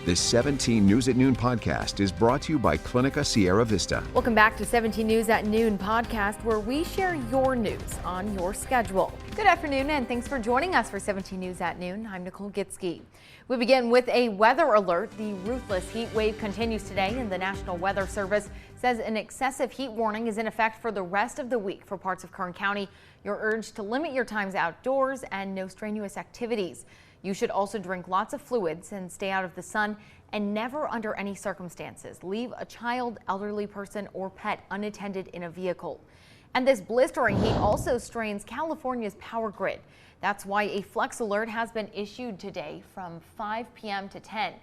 This 17 News at Noon podcast is brought to you by Clinica Sierra Vista. Welcome back to 17 News at Noon podcast, where we share your news on your schedule. Good afternoon, and thanks for joining us for 17 News at Noon. I'm Nicole Gitske. We begin with a weather alert. The ruthless heat wave continues today, and the National Weather Service says an excessive heat warning is in effect for the rest of the week for parts of Kern County. You're urged to limit your times outdoors and no strenuous activities. You should also drink lots of fluids and stay out of the sun, and never under any circumstances leave a child, elderly person, or pet unattended in a vehicle. And this blistering heat also strains California's power grid. That's why a Flex Alert has been issued today from 5 p.m. to 10.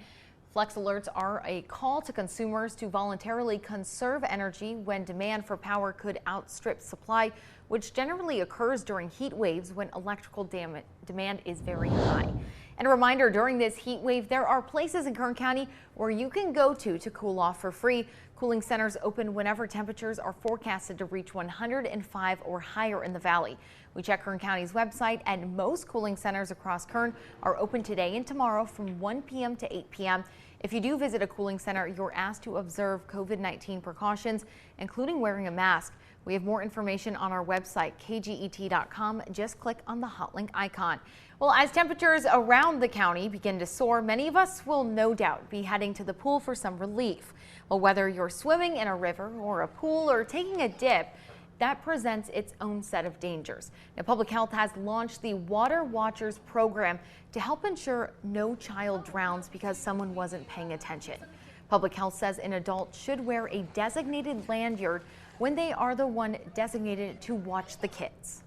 Flex Alerts are a call to consumers to voluntarily conserve energy when demand for power could outstrip supply, which generally occurs during heat waves when electrical demand is very high. And a reminder, during this heat wave, there are places in Kern County where you can go to cool off for free. Cooling centers open whenever temperatures are forecasted to reach 105 or higher in the valley. We check Kern County's website, and most cooling centers across Kern are open today and tomorrow from 1 p.m. to 8 p.m. If you do visit a cooling center, you're asked to observe COVID-19 precautions, including wearing a mask. We have more information on our website, kget.com. Just click on the hot link icon. Well, as temperatures around the county begin to soar, many of us will no doubt be heading to the pool for some relief. Well, whether you're swimming in a river or a pool or taking a dip, that presents its own set of dangers. Now, Public Health has launched the Water Watchers program to help ensure no child drowns because someone wasn't paying attention. Public Health says an adult should wear a designated lanyard when they are the one designated to watch the kids.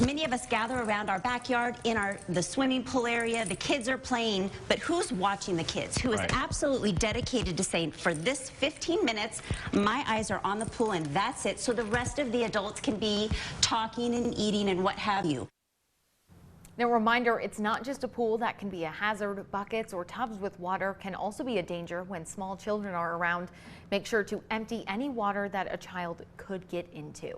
Many of us gather around our backyard in the swimming pool area. The kids are playing, but who's watching the kids? Who is absolutely dedicated to saying, for this 15 minutes, my eyes are on the pool and that's it, so the rest of the adults can be talking and eating and what have you. Now, a reminder, it's not just a pool that can be a hazard. Buckets or tubs with water can also be a danger when small children are around. Make sure to empty any water that a child could get into.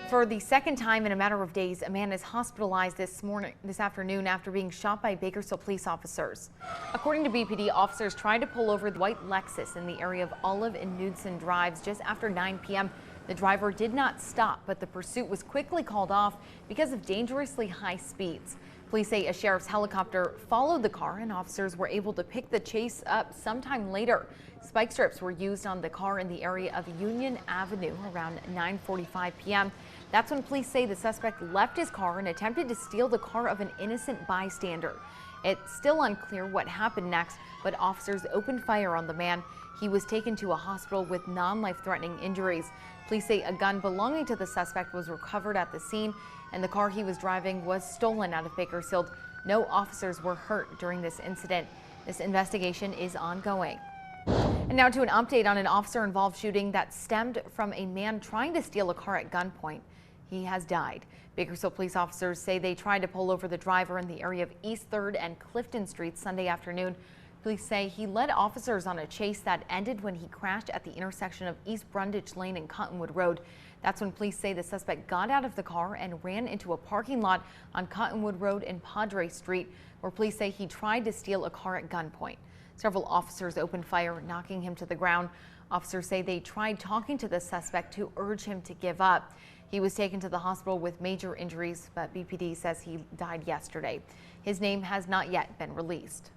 For the second time in a matter of days, a man is hospitalized this afternoon after being shot by Bakersfield police officers. According to BPD, officers tried to pull over the white Lexus in the area of Olive and Knudsen Drives just after 9 p.m. The driver did not stop, but the pursuit was quickly called off because of dangerously high speeds. Police say a sheriff's helicopter followed the car, and officers were able to pick the chase up sometime later. Spike strips were used on the car in the area of Union Avenue around 9:45 p.m. That's when police say the suspect left his car and attempted to steal the car of an innocent bystander. It's still unclear what happened next, but officers opened fire on the man. He was taken to a hospital with non-life-threatening injuries. Police say a gun belonging to the suspect was recovered at the scene, and the car he was driving was stolen out of Bakersfield. No officers were hurt during this incident. This investigation is ongoing. And now to an update on an officer-involved shooting that stemmed from a man trying to steal a car at gunpoint. He has died. Bakersfield police officers say they tried to pull over the driver in the area of East 3rd and Clifton Streets Sunday afternoon. Police say he led officers on a chase that ended when he crashed at the intersection of East Brundage Lane and Cottonwood Road. That's when police say the suspect got out of the car and ran into a parking lot on Cottonwood Road and Padre Street, where police say he tried to steal a car at gunpoint. Several officers opened fire, knocking him to the ground. Officers say they tried talking to the suspect to urge him to give up. He was taken to the hospital with major injuries, but BPD says he died yesterday. His name has not yet been released.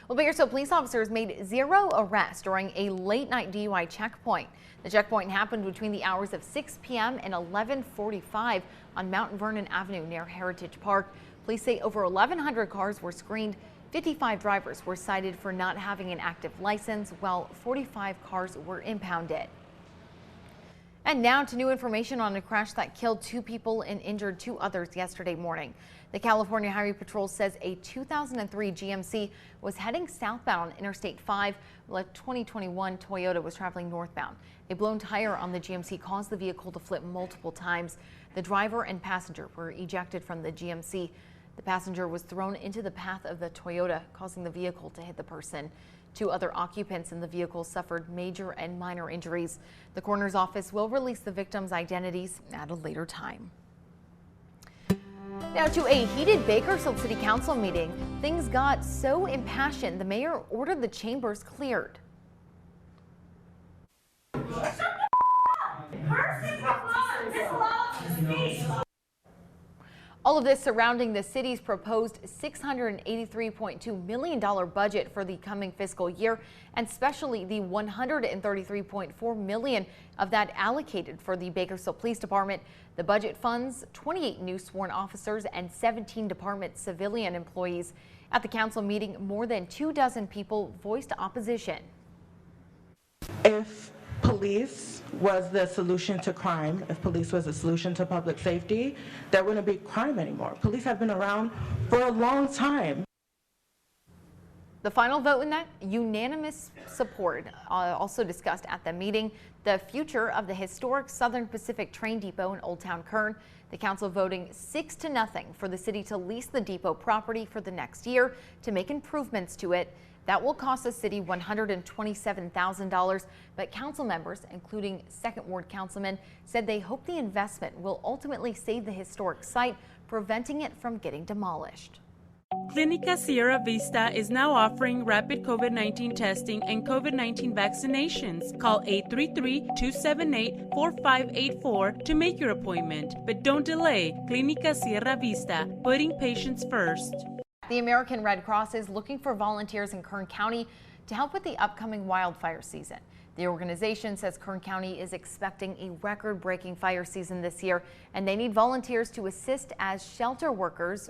Well, Bakersfield police officers made 0 arrests during a late-night DUI checkpoint. The checkpoint happened between the hours of 6 p.m. and 11:45 on Mount Vernon Avenue near Heritage Park. Police say over 1,100 cars were screened. 55 drivers were cited for not having an active license, while 45 cars were impounded. And now to new information on a crash that killed 2 people and injured 2 others yesterday morning. The California Highway Patrol says a 2003 GMC was heading southbound on Interstate 5 while a 2021 Toyota was traveling northbound. A blown tire on the GMC caused the vehicle to flip multiple times. The driver and passenger were ejected from the GMC. The passenger was thrown into the path of the Toyota, causing the vehicle to hit the person. 2 other occupants in the vehicle suffered major and minor injuries. The coroner's office will release the victims' identities at a later time. Now to a heated Bakersfield City Council meeting. Things got so impassioned, the mayor ordered the chambers cleared. All of this surrounding the city's proposed $683.2 million budget for the coming fiscal year, and especially the $133.4 million of that allocated for the Bakersfield Police Department. The budget funds 28 new sworn officers and 17 department civilian employees. At the council meeting, more than 24 people voiced opposition. If police was the solution to crime, if police was the solution to public safety, there wouldn't be crime anymore. Police have been around for a long time. The final vote in that, unanimous support, also discussed at the meeting, the future of the historic Southern Pacific train depot in Old Town Kern. The council voting 6-0 for the city to lease the depot property for the next year to make improvements to it. That will cost the city $127,000, but council members, including Second Ward councilmen, said they hope the investment will ultimately save the historic site, preventing it from getting demolished. Clinica Sierra Vista is now offering rapid COVID-19 testing and COVID-19 vaccinations. Call 833-278-4584 to make your appointment. But don't delay. Clinica Sierra Vista, putting patients first. The American Red Cross is looking for volunteers in Kern County to help with the upcoming wildfire season. The organization says Kern County is expecting a record-breaking fire season this year, and they need volunteers to assist as shelter workers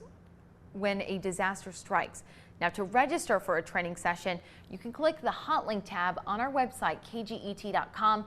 when a disaster strikes. Now, to register for a training session, you can click the hot link tab on our website, kget.com.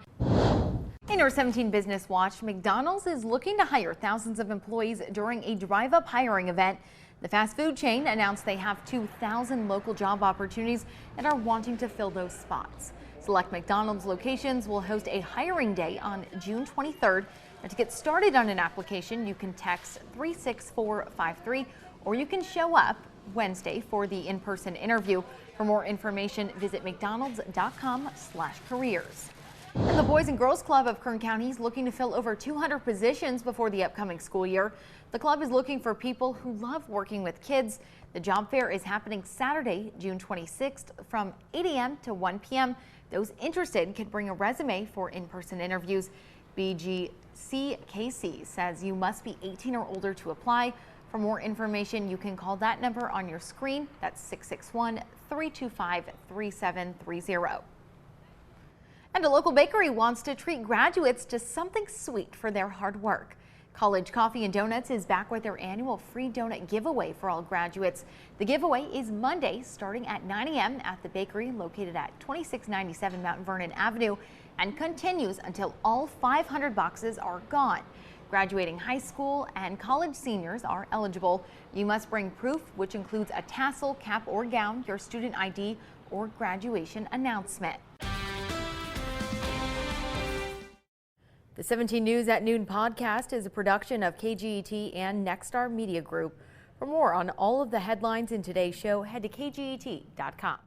In our 17 Business Watch, McDonald's is looking to hire thousands of employees during a drive-up hiring event. The fast food chain announced they have 2,000 local job opportunities and are wanting to fill those spots. Select McDonald's locations will host a hiring day on June 23rd. And to get started on an application, you can text 36453 or you can show up Wednesday for the in-person interview. For more information, visit mcdonalds.com/careers. And the Boys and Girls Club of Kern County is looking to fill over 200 positions before the upcoming school year. The club is looking for people who love working with kids. The job fair is happening Saturday, June 26th from 8 a.m. to 1 p.m. Those interested can bring a resume for in-person interviews. BGCKC says you must be 18 or older to apply. For more information, you can call that number on your screen. That's 661-325-3730. And a local bakery wants to treat graduates to something sweet for their hard work. College Coffee and Donuts is back with their annual free donut giveaway for all graduates. The giveaway is Monday starting at 9 a.m. at the bakery located at 2697 Mount Vernon Avenue and continues until all 500 boxes are gone. Graduating high school and college seniors are eligible. You must bring proof, which includes a tassel, cap or gown, your student ID, or graduation announcement. The 17 News at Noon podcast is a production of KGET and Nexstar Media Group. For more on all of the headlines in today's show, head to kget.com.